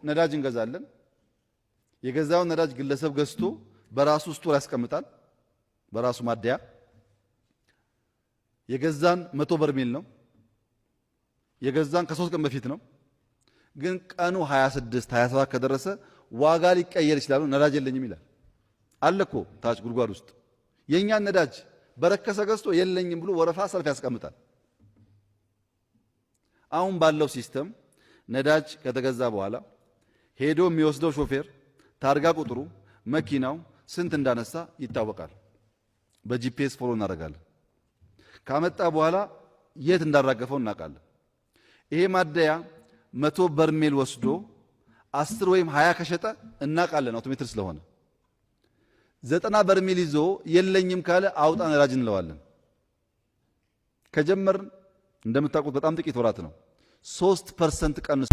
ነዳጅ እንገዛለን። የገዛውን ነዳጅ ግለሰብ ገዝቶ በራሱ ስቶር ያስቀምጣል። በራሱ ማደያ የገዛን 100 በርሜል ነው። የገዛን ከ3 ቀን በፊት ነው። ግን ቀኑ 26 27 ከደረሰ ዋጋ ሊቀየር ይችላል። ነዳጅ የለኝም ይላል። አለኮ ታች ጉድጓድ ውስጥ የኛን ነዳጅ በረከሰ ገዝቶ የለኝም ብሎ ወረፋ ሰልፍ ያስቀምጣል። አሁን ባለው ሲስተም ነዳጅ ከተገዛ በኋላ ሄዶ የሚወስደው ሾፌር ታርጋ ቁጥሩ መኪናው ስንት እንዳነሳ ይታወቃል። በጂፒኤስ ፎሎ እናደርጋለን። ካመጣ በኋላ የት እንዳራገፈው እናውቃለን። ይሄ ማደያ 100 በርሜል ወስዶ 10 ወይም 20 ከሸጠ እናውቃለን። አውቶሜትር ስለሆነ 90 በርሜል ይዞ የለኝም ካለ አውጣ ነዳጅ እንለዋለን። ከጀመርን እንደምታውቁት በጣም ጥቂት ወራት ነው 3% ቀንሶ